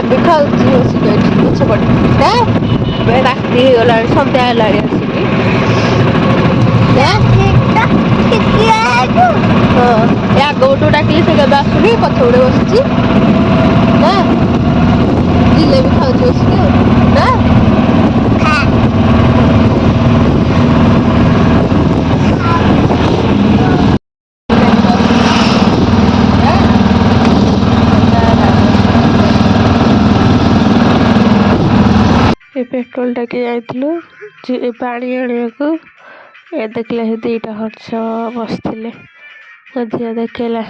ବି ଖାଉଛି ବସିକି ଗଛ ପଟେ ନା ଏବେ ରାତି ହେଇଗଲାଣି ସନ୍ଧ୍ୟା ହେଲାଣି ଆସିକି ହଁ ଏ ଆଗ ଗୋଟୁ ଡାକିଲି ସେ କେବେ ଆସୁନି ପଛ ଗୋଟେ ବସିଛି ନା ଜିଲେବି ଖାଉଛି ବସିକି ନା पेट्रोल टाके जाइलु पानी आनियाकू ए देखले हे दीटा हर्ष बसथिले मझिया देखला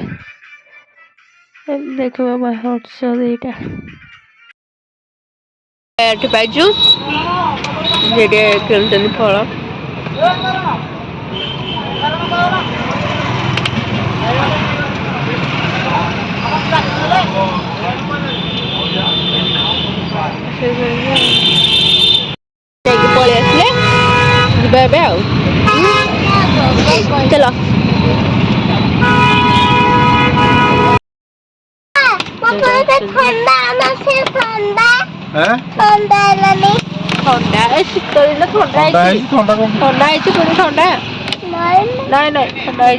देखबा मा हर्ष दीटा एठी पाइजु जेडे केनतनी फळ पलि आसले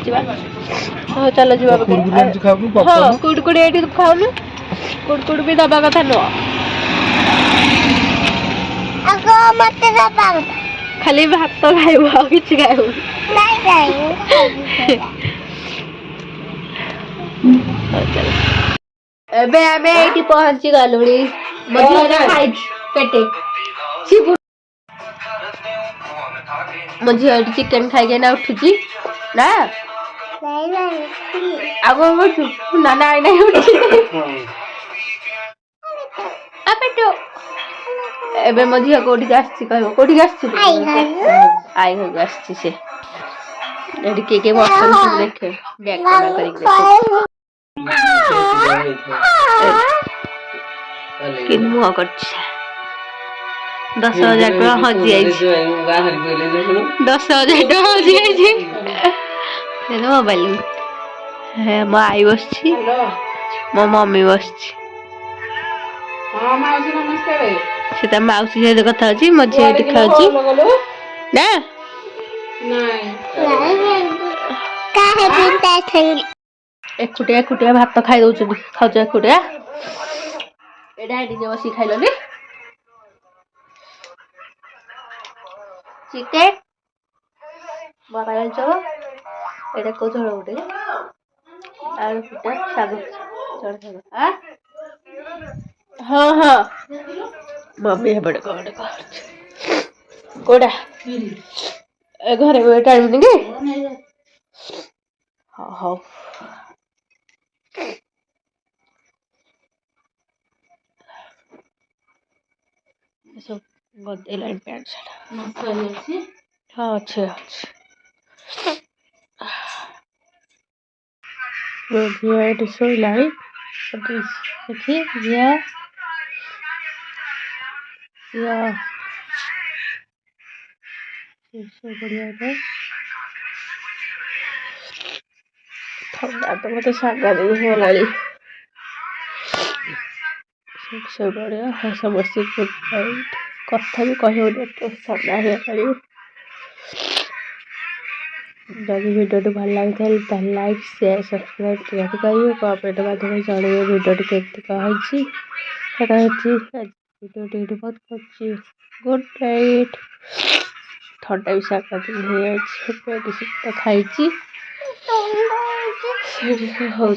जीवा आउ चलो चलो जी कुड़कुड़ी ये खाऊनु कुड़कुड़ी भी दबा कथा नुह खाली भात खाइबू आ किछि खाइबू एबे आमे एठी पहुंची गलुनी मझिया खाइ पेटे मझिया चिकन खाइ ना उठुची ना आगो उठू ना ना नहीं उठी आ पेटो एबे मझिया कोठी आछी कहबो कोठी आछी आई हो आछी से एडी के बसन देखे बैक करा करी देखे कि मुआ करछ 10,000 टका हजी आई 10,000 टका हजी आई ये मोबाइल है मो आई बसछि मो मम्मी बसछि हां माउसी नमस्कार से त माउसी से कथा अछि मझे एठी खाउछि ना नहीं काहे बिनता छै एकुटिया एकुटिया भात खाइ दउछु खाउछ एकुटिया एडा एडी जे बसी खाइलनी चिकन बाबाल चलो एडा को झोଳ उठे आलू पिटा साग चढ़ आ हाँ हाँ मम्मी है बड़े कोड़ा घरे बेटा नहीं हाँ हाँ सब गदे लाइन पैंट शर्ट हाँ अच्छे अच्छे ये सोई लाई देखिए या बढ़िया है ठंडा तो मत सागा नहीं हो लाली सब बढ़िया है समस्त गुड नाइट कथा भी कहो तो ठंडा है लाली जब वीडियो भल लगी था लाइक शेयर सब्सक्राइब करिए कमेंट माध्यम जन वीडियो वीडियो बहुत कर गुड नाइट ठंडा भी साका तो खाई हो